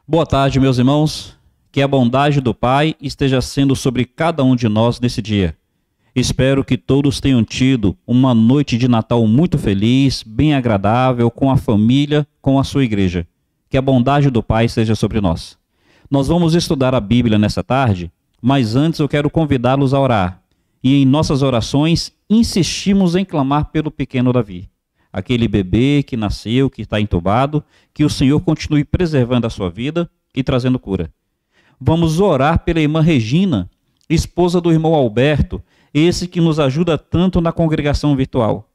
Boa tarde, meus irmãos. Que a bondade do Pai esteja sendo sobre cada um de nós nesse dia. Espero que todos tenham tido uma noite de Natal muito feliz, bem agradável, com a família, com a sua igreja. Que a bondade do Pai esteja sobre nós. Nós vamos estudar a Bíblia nessa tarde, mas antes eu quero convidá-los a orar. E em nossas orações, insistimos em clamar pelo pequeno Davi. Aquele bebê que nasceu, que está entubado, que o Senhor continue preservando a sua vida e trazendo cura. Vamos orar pela irmã Regina, esposa do irmão Alberto, esse que nos ajuda tanto na congregação virtual.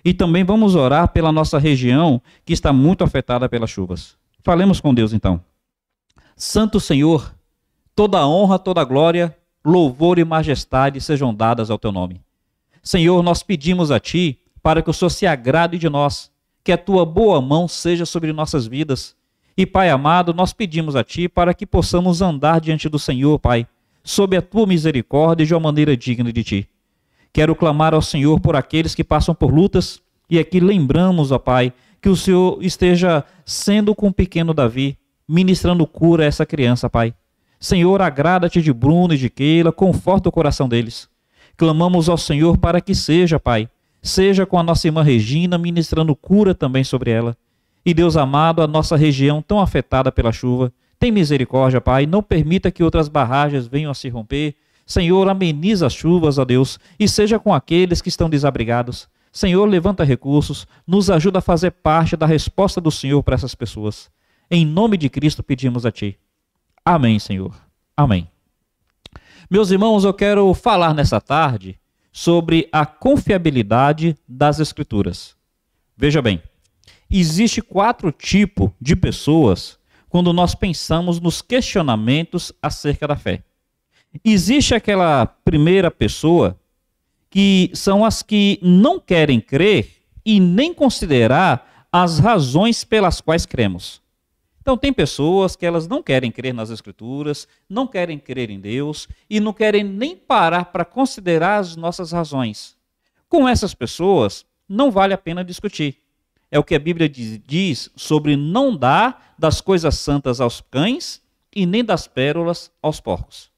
E também vamos orar pela nossa região, que está muito afetada pelas chuvas. Falemos com Deus então. Santo Senhor, toda honra, toda glória, louvor e majestade sejam dadas ao teu nome. Senhor, nós pedimos a ti para que o Senhor se agrade de nós, que a tua boa mão seja sobre nossas vidas. E, Pai amado, nós pedimos a ti para que possamos andar diante do Senhor, Pai, sob a tua misericórdia de uma maneira digna de ti. Quero clamar ao Senhor por aqueles que passam por lutas, e aqui lembramos, ó Pai, que o Senhor esteja sendo com o pequeno Davi, ministrando cura a essa criança, Pai. Senhor, agrada-te de Bruno e de Keila, conforta o coração deles. Clamamos ao Senhor para que seja, Pai, seja com a nossa irmã Regina, ministrando cura também sobre ela. E Deus amado, a nossa região tão afetada pela chuva, tem misericórdia, Pai, não permita que outras barragens venham a se romper. Senhor, ameniza as chuvas, ó Deus, e seja com aqueles que estão desabrigados. Senhor, levanta recursos, nos ajuda a fazer parte da resposta do Senhor para essas pessoas. Em nome de Cristo pedimos a ti. Amém, Senhor. Amém. Meus irmãos, eu quero falar nessa tarde sobre a confiabilidade das Escrituras. Veja bem, existe 4 tipos de pessoas quando nós pensamos nos questionamentos acerca da fé. Existe aquela primeira pessoa que são as que não querem crer e nem considerar as razões pelas quais cremos. Então tem pessoas que elas não querem crer nas Escrituras, não querem crer em Deus e não querem nem parar para considerar as nossas razões. Com essas pessoas não vale a pena discutir. É o que a Bíblia diz sobre não dar das coisas santas aos cães e nem das pérolas aos porcos.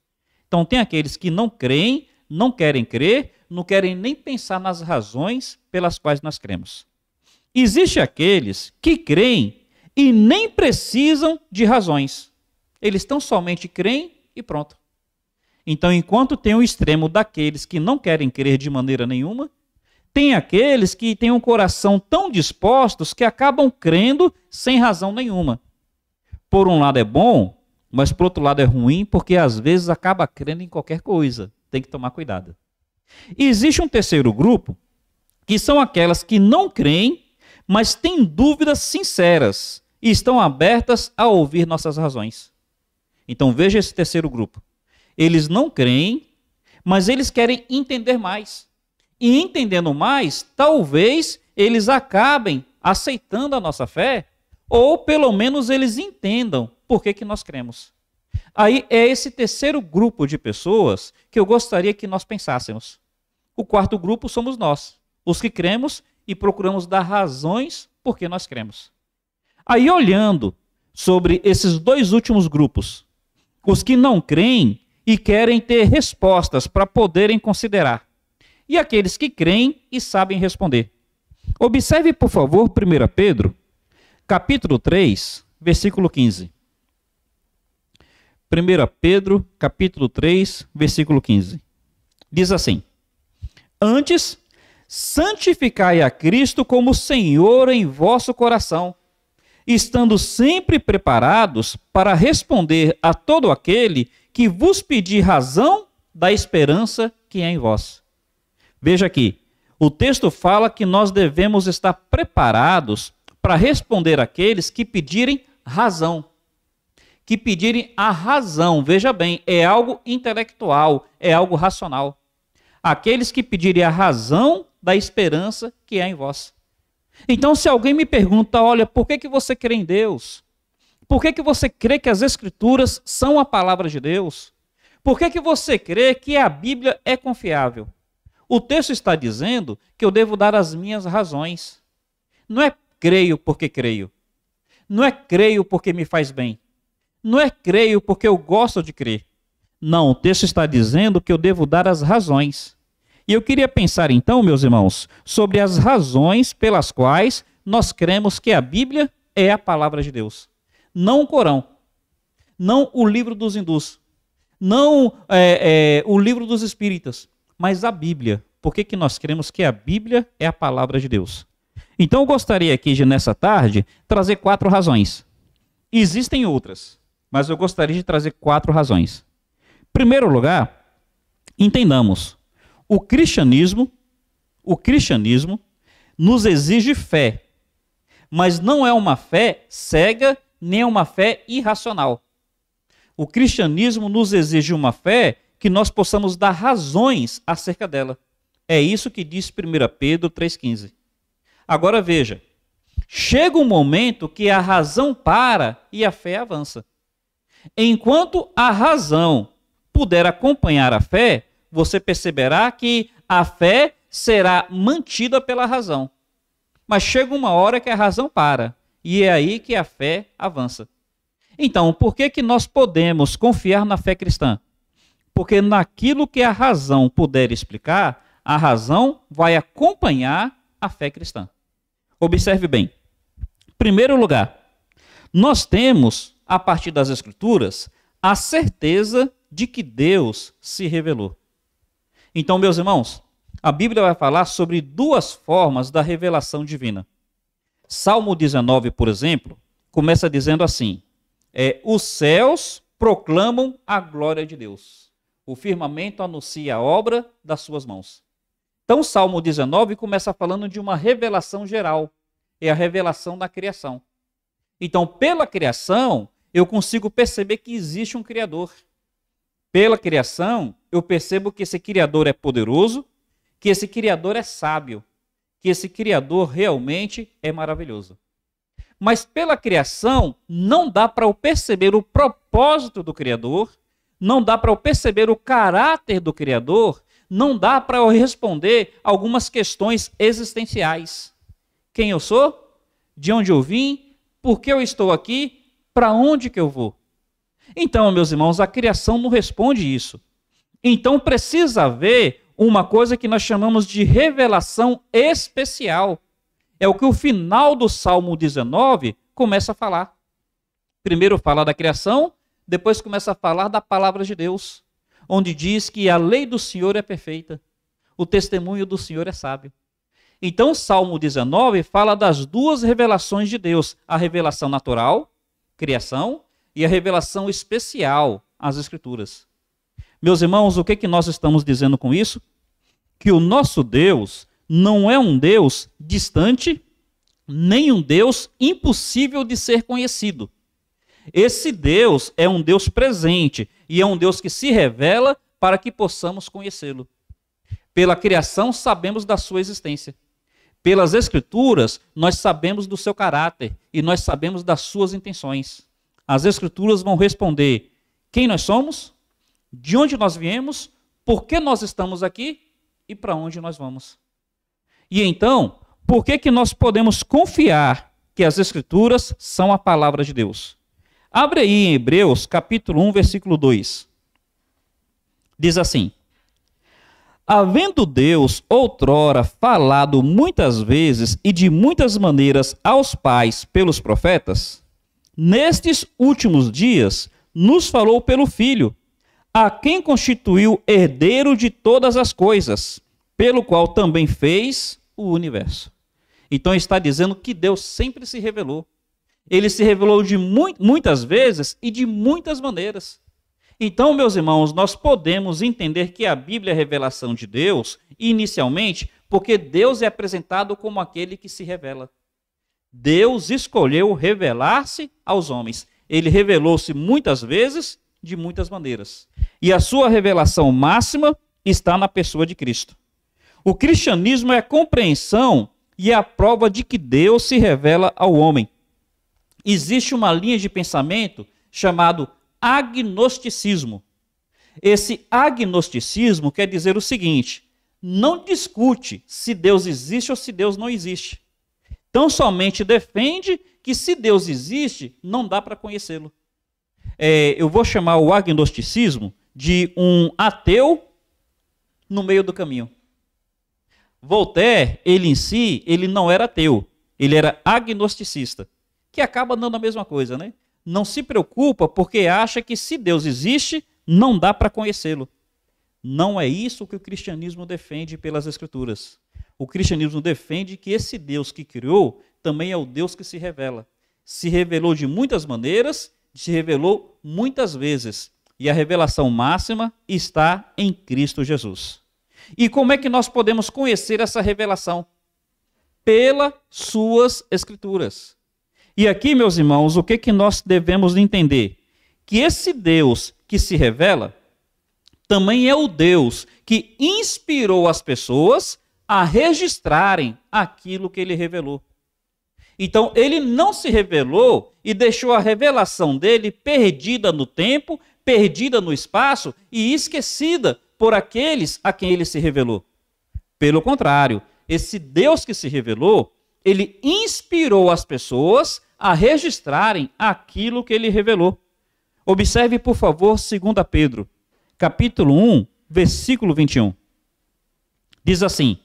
Então tem aqueles que não creem, não querem crer, não querem nem pensar nas razões pelas quais nós cremos. Existe aqueles que creem e nem precisam de razões. Eles tão somente creem e pronto. Então, enquanto tem o extremo daqueles que não querem crer de maneira nenhuma, tem aqueles que têm um coração tão dispostos que acabam crendo sem razão nenhuma. Por um lado é bom, mas por outro lado é ruim, porque às vezes acaba crendo em qualquer coisa. Tem que tomar cuidado. E existe um terceiro grupo, que são aquelas que não creem, mas têm dúvidas sinceras e estão abertas a ouvir nossas razões. Então veja esse terceiro grupo. Eles não creem, mas eles querem entender mais. E entendendo mais, talvez eles acabem aceitando a nossa fé, ou pelo menos eles entendam por que nós cremos. Aí é esse terceiro grupo de pessoas que eu gostaria que nós pensássemos. O quarto grupo somos nós, os que cremos e procuramos dar razões por que nós cremos. Aí olhando sobre esses 2 últimos grupos, os que não creem e querem ter respostas para poderem considerar, e aqueles que creem e sabem responder. Observe, por favor, 1 Pedro, capítulo 3, versículo 15. 1 Pedro, capítulo 3, versículo 15. Diz assim: Antes, santificai a Cristo como Senhor em vosso coração, estando sempre preparados para responder a todo aquele que vos pedir razão da esperança que é em vós. Veja aqui, o texto fala que nós devemos estar preparados para responder àqueles que pedirem razão. Que pedirem a razão, veja bem, é algo intelectual, é algo racional. Aqueles que pedirem a razão da esperança que é em vós. Então, se alguém me pergunta, olha, por que você crê em Deus? Por que você crê que as Escrituras são a palavra de Deus? Por que você crê que a Bíblia é confiável? O texto está dizendo que eu devo dar as minhas razões. Não é creio porque creio. Não é creio porque me faz bem. Não é creio porque eu gosto de crer. Não, o texto está dizendo que eu devo dar as razões. E eu queria pensar então, meus irmãos, sobre as razões pelas quais nós cremos que a Bíblia é a palavra de Deus. Não o Corão, não o livro dos hindus, não o livro dos espíritas, mas a Bíblia. Por que nós cremos que a Bíblia é a palavra de Deus? Então eu gostaria aqui de, nessa tarde, trazer 4 razões. Existem outras, mas eu gostaria de trazer 4 razões. Em primeiro lugar, entendamos, o cristianismo nos exige fé, mas não é uma fé cega, nem uma fé irracional. O cristianismo nos exige uma fé que nós possamos dar razões acerca dela. É isso que diz 1 Pedro 3,15. Agora veja, chega um momento que a razão para e a fé avança. Enquanto a razão puder acompanhar a fé, você perceberá que a fé será mantida pela razão. Mas chega uma hora que a razão para, e é aí que a fé avança. Então, por que nós podemos confiar na fé cristã? Porque naquilo que a razão puder explicar, a razão vai acompanhar a fé cristã. Observe bem. Em primeiro lugar, nós temos, a partir das Escrituras, a certeza de que Deus se revelou. Então, meus irmãos, a Bíblia vai falar sobre 2 formas da revelação divina. Salmo 19, por exemplo, começa dizendo assim: os céus proclamam a glória de Deus. O firmamento anuncia a obra das suas mãos. Então, o Salmo 19 começa falando de uma revelação geral. É a revelação da criação. Então, pela criação, eu consigo perceber que existe um Criador. Pela criação, eu percebo que esse Criador é poderoso, que esse Criador é sábio, que esse Criador realmente é maravilhoso. Mas pela criação, não dá para eu perceber o propósito do Criador, não dá para eu perceber o caráter do Criador, não dá para eu responder algumas questões existenciais. Quem eu sou? De onde eu vim? Por que eu estou aqui? Para onde que eu vou? Então, meus irmãos, a criação não responde isso. Então precisa haver uma coisa que nós chamamos de revelação especial. É o que o final do Salmo 19 começa a falar. Primeiro fala da criação, depois começa a falar da palavra de Deus, onde diz que a lei do Senhor é perfeita, o testemunho do Senhor é sábio. Então o Salmo 19 fala das 2 revelações de Deus, a revelação natural, criação, e a revelação especial, as Escrituras. Meus irmãos, o que nós estamos dizendo com isso? Que o nosso Deus não é um Deus distante, nem um Deus impossível de ser conhecido. Esse Deus é um Deus presente e é um Deus que se revela para que possamos conhecê-lo. Pela criação sabemos da sua existência. Pelas Escrituras nós sabemos do seu caráter e nós sabemos das suas intenções. As Escrituras vão responder quem nós somos, de onde nós viemos, por que nós estamos aqui e para onde nós vamos. E então, por que nós podemos confiar que as Escrituras são a palavra de Deus? Abre aí em Hebreus, capítulo 1, versículo 2. Diz assim: havendo Deus outrora falado muitas vezes e de muitas maneiras aos pais pelos profetas, nestes últimos dias nos falou pelo Filho, a quem constituiu herdeiro de todas as coisas, pelo qual também fez o universo. Então está dizendo que Deus sempre se revelou. Ele se revelou de muitas vezes e de muitas maneiras. Então, meus irmãos, nós podemos entender que a Bíblia é a revelação de Deus, inicialmente, porque Deus é apresentado como aquele que se revela. Deus escolheu revelar-se aos homens. Ele revelou-se muitas vezes, de muitas maneiras. E a sua revelação máxima está na pessoa de Cristo. O cristianismo é a compreensão e a prova de que Deus se revela ao homem. Existe uma linha de pensamento chamado agnosticismo. Esse agnosticismo quer dizer o seguinte: não discute se Deus existe ou se Deus não existe. Então somente defende que se Deus existe, não dá para conhecê-lo. eu vou chamar o agnosticismo de um ateu no meio do caminho. Voltaire, ele em si, ele não era ateu, ele era agnosticista, que acaba dando a mesma coisa, né? Não se preocupa porque acha que se Deus existe, não dá para conhecê-lo. Não é isso que o cristianismo defende pelas Escrituras. O cristianismo defende que esse Deus que criou também é o Deus que se revela. Se revelou de muitas maneiras, se revelou muitas vezes. E a revelação máxima está em Cristo Jesus. E como é que nós podemos conhecer essa revelação? Pelas suas Escrituras. E aqui, meus irmãos, o que nós devemos entender? Que esse Deus que se revela também é o Deus que inspirou as pessoas a registrarem aquilo que ele revelou. Então, ele não se revelou e deixou a revelação dele perdida no tempo, perdida no espaço e esquecida por aqueles a quem ele se revelou. Pelo contrário, esse Deus que se revelou, ele inspirou as pessoas a registrarem aquilo que ele revelou. Observe, por favor, 2 Pedro, capítulo 1, versículo 21. Diz assim: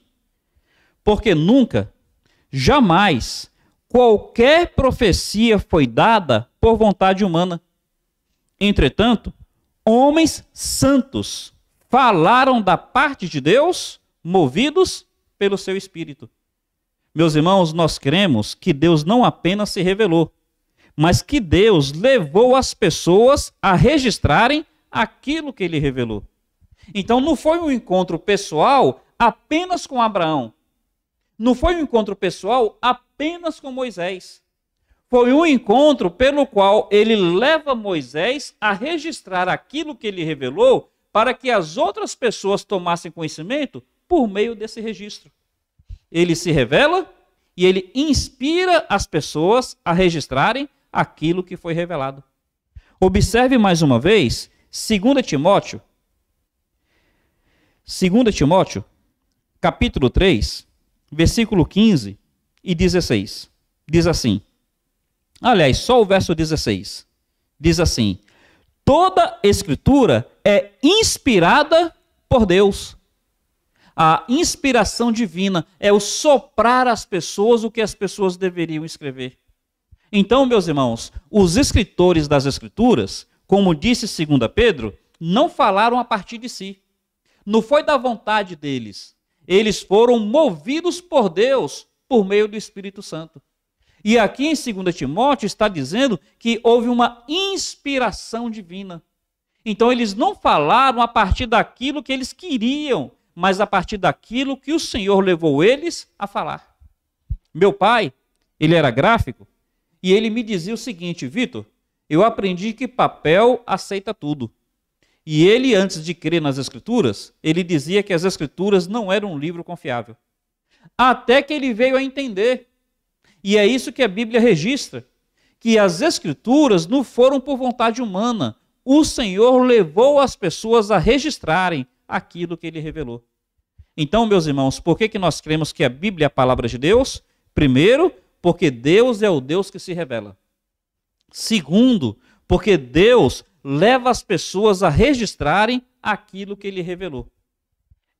porque nunca, jamais, qualquer profecia foi dada por vontade humana. Entretanto, homens santos falaram da parte de Deus, movidos pelo seu Espírito. Meus irmãos, nós cremos que Deus não apenas se revelou, mas que Deus levou as pessoas a registrarem aquilo que ele revelou. Então não foi um encontro pessoal apenas com Abraão. Não foi um encontro pessoal apenas com Moisés. Foi um encontro pelo qual ele leva Moisés a registrar aquilo que ele revelou para que as outras pessoas tomassem conhecimento por meio desse registro. Ele se revela e ele inspira as pessoas a registrarem aquilo que foi revelado. Observe mais uma vez, 2 Timóteo, capítulo 3, versículo 15 e 16. Diz assim, aliás, só o verso 16. Diz assim: toda escritura é inspirada por Deus. A inspiração divina é o soprar às pessoas o que as pessoas deveriam escrever. Então, meus irmãos, os escritores das Escrituras, como disse 2 Pedro, não falaram a partir de si. Não foi da vontade deles. Eles foram movidos por Deus por meio do Espírito Santo. E aqui em 2 Timóteo está dizendo que houve uma inspiração divina. Então, eles não falaram a partir daquilo que eles queriam, mas a partir daquilo que o Senhor levou eles a falar. Meu pai, ele era gráfico, e ele me dizia o seguinte: Vitor, eu aprendi que papel aceita tudo. E ele, antes de crer nas Escrituras, ele dizia que as Escrituras não eram um livro confiável. Até que ele veio a entender. E é isso que a Bíblia registra, que as Escrituras não foram por vontade humana. O Senhor levou as pessoas a registrarem aquilo que ele revelou. Então, meus irmãos, por que nós cremos que a Bíblia é a palavra de Deus? Primeiro, porque Deus é o Deus que se revela. Segundo, porque Deus leva as pessoas a registrarem aquilo que ele revelou.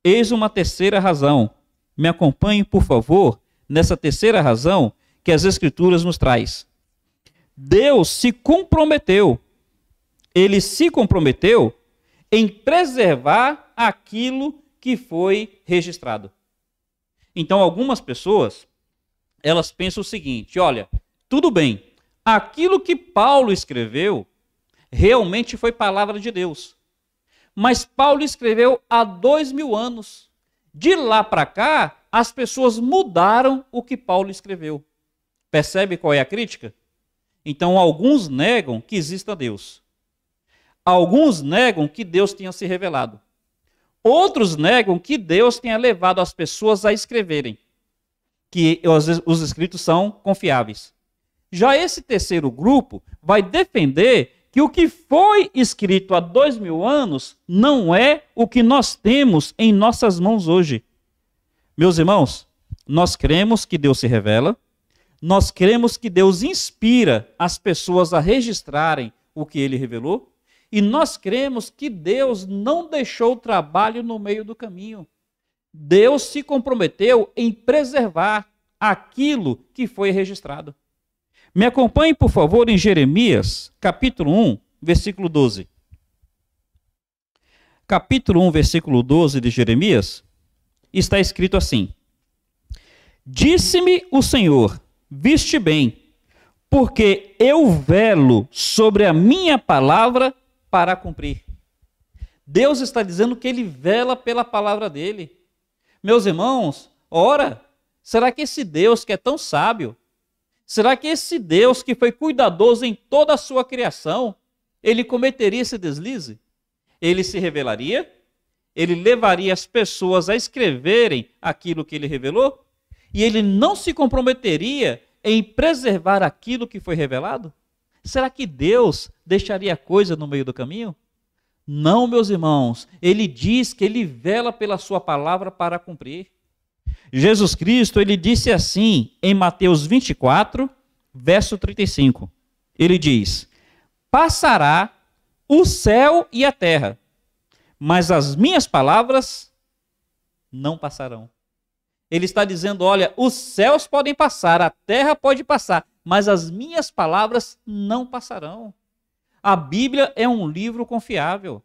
Eis uma terceira razão. Me acompanhe, por favor, nessa terceira razão que as Escrituras nos traz. Deus se comprometeu. Ele se comprometeu em preservar aquilo que foi registrado. Então, algumas pessoas, elas pensam o seguinte: olha, tudo bem, aquilo que Paulo escreveu realmente foi palavra de Deus. Mas Paulo escreveu há 2000 anos. De lá para cá, as pessoas mudaram o que Paulo escreveu. Percebe qual é a crítica? Então, alguns negam que exista Deus. Alguns negam que Deus tenha se revelado. Outros negam que Deus tenha levado as pessoas a escreverem, que os escritos são confiáveis. Já esse terceiro grupo vai defender que o que foi escrito há 2000 anos não é o que nós temos em nossas mãos hoje. Meus irmãos, nós cremos que Deus se revela, nós cremos que Deus inspira as pessoas a registrarem o que ele revelou, e nós cremos que Deus não deixou o trabalho no meio do caminho. Deus se comprometeu em preservar aquilo que foi registrado. Me acompanhe, por favor, em Jeremias, capítulo 1, versículo 12. Capítulo 1, versículo 12 de Jeremias, está escrito assim: Disse-me o Senhor, viste bem, porque eu velo sobre a minha palavra para cumprir. Deus está dizendo que ele vela pela palavra dele. Meus irmãos, ora, será que esse Deus que é tão sábio, será que esse Deus que foi cuidadoso em toda a sua criação, ele cometeria esse deslize? Ele se revelaria? Ele levaria as pessoas a escreverem aquilo que ele revelou? E ele não se comprometeria em preservar aquilo que foi revelado? Será que Deus deixaria coisa no meio do caminho? Não, meus irmãos. Ele diz que ele vela pela sua palavra para cumprir. Jesus Cristo, ele disse assim em Mateus 24, verso 35. Ele diz: Passará o céu e a terra, mas as minhas palavras não passarão. Ele está dizendo, olha, os céus podem passar, a terra pode passar, mas as minhas palavras não passarão. A Bíblia é um livro confiável.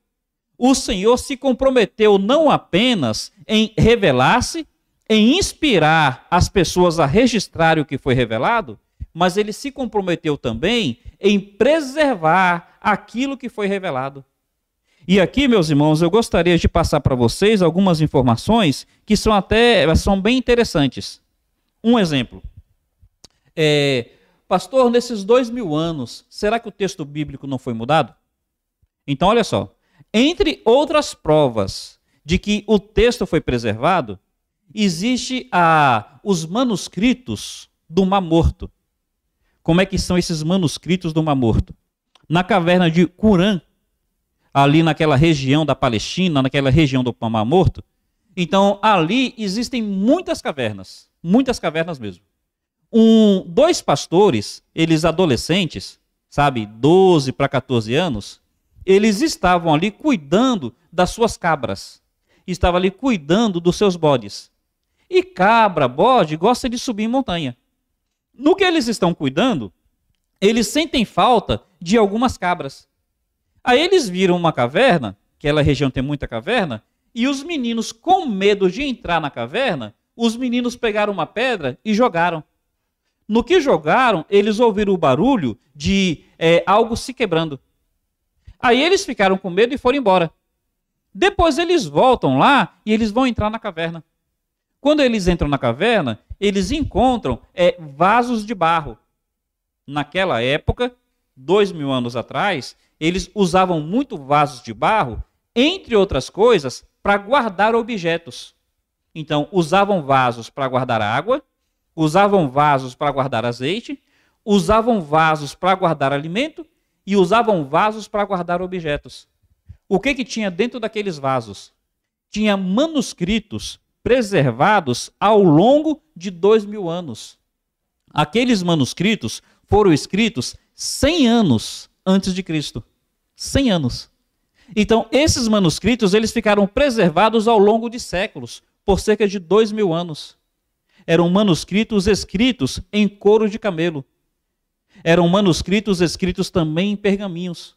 O Senhor se comprometeu não apenas em revelar-se, em inspirar as pessoas a registrarem o que foi revelado, mas ele se comprometeu também em preservar aquilo que foi revelado. E aqui, meus irmãos, eu gostaria de passar para vocês algumas informações que são bem interessantes. Um exemplo. Pastor, nesses 2000 anos, será que o texto bíblico não foi mudado? Então, olha só. Entre outras provas de que o texto foi preservado, existe os manuscritos do Mar Morto. Como é que são esses manuscritos do Mar Morto? Na caverna de Qumran, ali naquela região da Palestina, naquela região do Mar Morto. Então, ali existem muitas cavernas mesmo. Dois pastores, eles adolescentes, 12 para 14 anos, eles estavam ali cuidando das suas cabras, estavam ali cuidando dos seus bodes. E cabra, bode, gosta de subir em montanha. No que eles estão cuidando, eles sentem falta de algumas cabras. Aí eles viram uma caverna, aquela região tem muita caverna, e os meninos, com medo de entrar na caverna, os meninos pegaram uma pedra e jogaram. No que jogaram, eles ouviram o barulho de algo se quebrando. Aí eles ficaram com medo e foram embora. Depois eles voltam lá e eles vão entrar na caverna. Quando eles entram na caverna, eles encontram vasos de barro. Naquela época, 2000 anos atrás, eles usavam muito vasos de barro, entre outras coisas, para guardar objetos. Então, usavam vasos para guardar água, usavam vasos para guardar azeite, usavam vasos para guardar alimento e usavam vasos para guardar objetos. O que tinha dentro daqueles vasos? Tinha manuscritos preservados ao longo de 2000 anos. Aqueles manuscritos foram escritos 100 anos antes de Cristo. 100 anos. Então, esses manuscritos eles ficaram preservados ao longo de séculos, por cerca de 2000 anos. Eram manuscritos escritos em couro de camelo. Eram manuscritos escritos também em pergaminhos.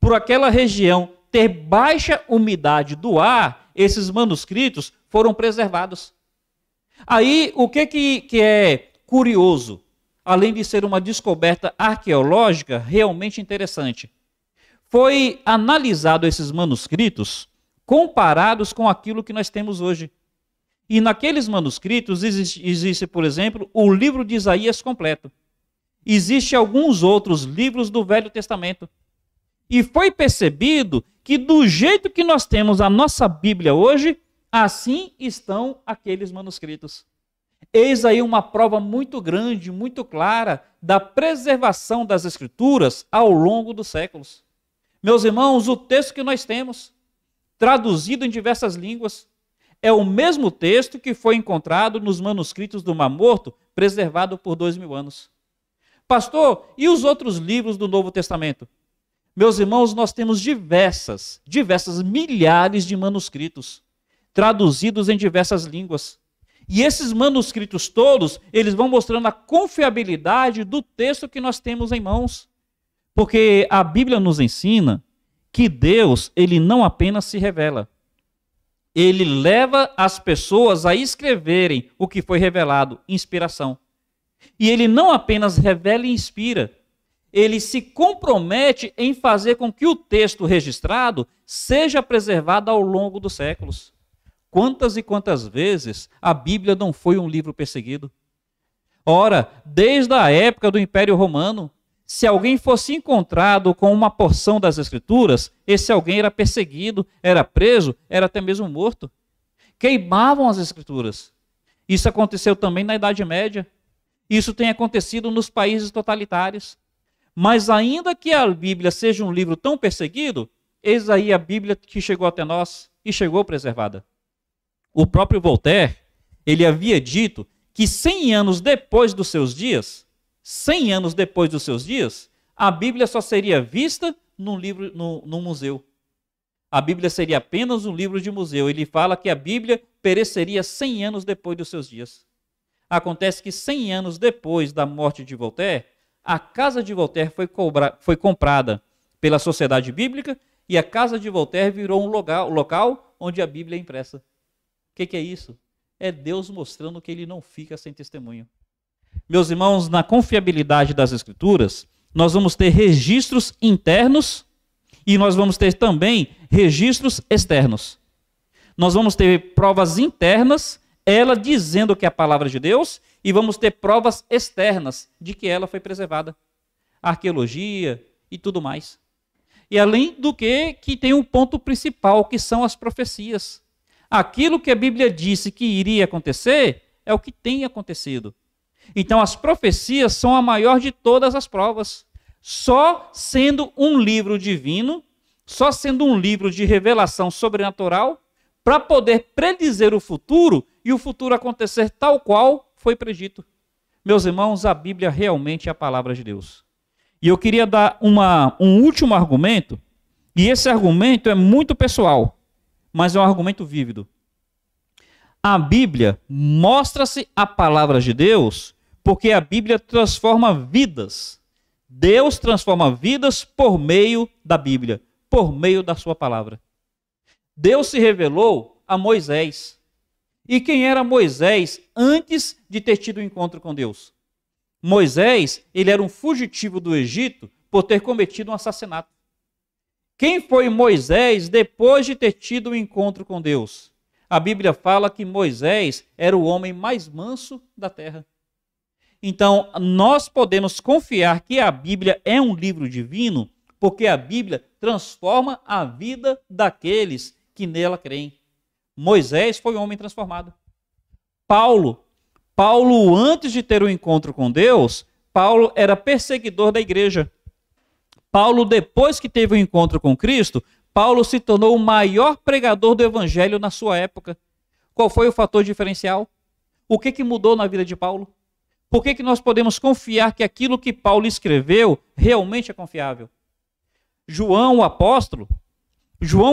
Por aquela região ter baixa umidade do ar, esses manuscritos foram preservados. Aí, o que é curioso, além de ser uma descoberta arqueológica realmente interessante, foi analisado esses manuscritos comparados com aquilo que nós temos hoje. E naqueles manuscritos existe, por exemplo, o livro de Isaías completo. Existem alguns outros livros do Velho Testamento. E foi percebido que do jeito que nós temos a nossa Bíblia hoje, assim estão aqueles manuscritos. Eis aí uma prova muito grande, muito clara, da preservação das Escrituras ao longo dos séculos. Meus irmãos, o texto que nós temos, traduzido em diversas línguas, é o mesmo texto que foi encontrado nos manuscritos do Mar Morto, preservado por 2000 anos. Pastor, e os outros livros do Novo Testamento? Meus irmãos, nós temos diversas milhares de manuscritos, traduzidos em diversas línguas. E esses manuscritos todos, eles vão mostrando a confiabilidade do texto que nós temos em mãos. Porque a Bíblia nos ensina que Deus, ele não apenas se revela, ele leva as pessoas a escreverem o que foi revelado, inspiração. E ele não apenas revela e inspira, ele se compromete em fazer com que o texto registrado seja preservado ao longo dos séculos. Quantas e quantas vezes a Bíblia não foi um livro perseguido? Ora, desde a época do Império Romano, se alguém fosse encontrado com uma porção das Escrituras, esse alguém era perseguido, era preso, era até mesmo morto. Queimavam as Escrituras. Isso aconteceu também na Idade Média. Isso tem acontecido nos países totalitários. Mas ainda que a Bíblia seja um livro tão perseguido, eis aí a Bíblia que chegou até nós e chegou preservada. O próprio Voltaire, ele havia dito que 100 anos depois dos seus dias, a Bíblia só seria vista num museu. A Bíblia seria apenas um livro de museu. Ele fala que a Bíblia pereceria 100 anos depois dos seus dias. Acontece que 100 anos depois da morte de Voltaire, a casa de Voltaire foi comprada pela Sociedade Bíblica e a casa de Voltaire virou um local onde a Bíblia é impressa. O que é isso? É Deus mostrando que ele não fica sem testemunho. Meus irmãos, na confiabilidade das Escrituras, nós vamos ter registros internos e nós vamos ter também registros externos. Nós vamos ter provas internas, ela dizendo que é a palavra de Deus, e vamos ter provas externas de que ela foi preservada. Arqueologia e tudo mais. E além do que tem um ponto principal, que são as profecias. Aquilo que a Bíblia disse que iria acontecer, é o que tem acontecido. Então as profecias são a maior de todas as provas. Só sendo um livro divino, só sendo um livro de revelação sobrenatural, para poder predizer o futuro e o futuro acontecer tal qual foi predito. Meus irmãos, a Bíblia realmente é a palavra de Deus. E eu queria dar um último argumento, e esse argumento é muito pessoal, mas é um argumento vívido. A Bíblia mostra-se a palavra de Deus porque a Bíblia transforma vidas. Deus transforma vidas por meio da Bíblia, por meio da sua palavra. Deus se revelou a Moisés. E quem era Moisés antes de ter tido o encontro com Deus? Moisés, ele era um fugitivo do Egito por ter cometido um assassinato. Quem foi Moisés depois de ter tido o encontro com Deus? A Bíblia fala que Moisés era o homem mais manso da terra. Então, nós podemos confiar que a Bíblia é um livro divino, porque a Bíblia transforma a vida daqueles que nela creem. Moisés foi um homem transformado. Paulo, antes de ter o encontro com Deus, Paulo era perseguidor da igreja. Paulo, depois que teve o encontro com Cristo, Paulo se tornou o maior pregador do evangelho na sua época. Qual foi o fator diferencial? O que mudou na vida de Paulo? Por que nós podemos confiar que aquilo que Paulo escreveu realmente é confiável? João, o apóstolo,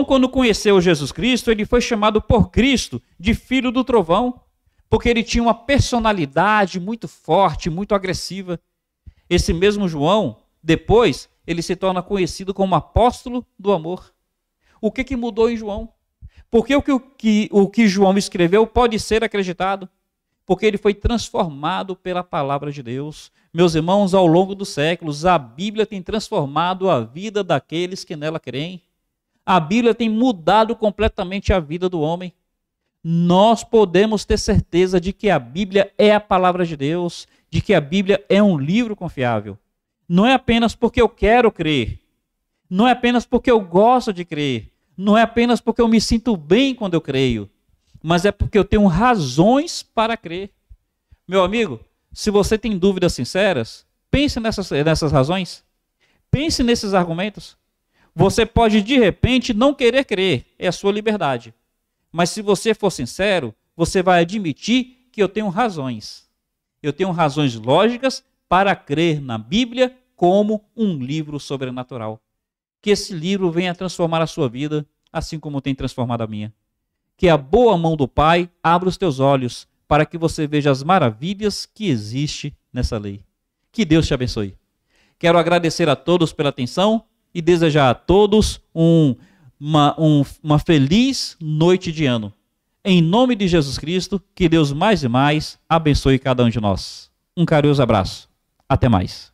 quando conheceu Jesus Cristo, ele foi chamado por Cristo de filho do trovão, porque ele tinha uma personalidade muito forte, muito agressiva. Esse mesmo João, depois, ele se torna conhecido como apóstolo do amor. O que mudou em João? Porque o que João escreveu pode ser acreditado? Porque ele foi transformado pela palavra de Deus. Meus irmãos, ao longo dos séculos, a Bíblia tem transformado a vida daqueles que nela creem. A Bíblia tem mudado completamente a vida do homem. Nós podemos ter certeza de que a Bíblia é a palavra de Deus, de que a Bíblia é um livro confiável. Não é apenas porque eu quero crer, não é apenas porque eu gosto de crer, não é apenas porque eu me sinto bem quando eu creio, mas é porque eu tenho razões para crer. Meu amigo, se você tem dúvidas sinceras, pense nessas razões, pense nesses argumentos. Você pode, de repente, não querer crer, é a sua liberdade. Mas se você for sincero, você vai admitir que eu tenho razões. Eu tenho razões lógicas para crer na Bíblia como um livro sobrenatural. Que esse livro venha transformar a sua vida, assim como tem transformado a minha. Que a boa mão do Pai abra os teus olhos para que você veja as maravilhas que existe nessa lei. Que Deus te abençoe. Quero agradecer a todos pela atenção e desejar a todos uma feliz noite de ano. Em nome de Jesus Cristo, que Deus mais e mais abençoe cada um de nós. Um carinhoso abraço. Até mais.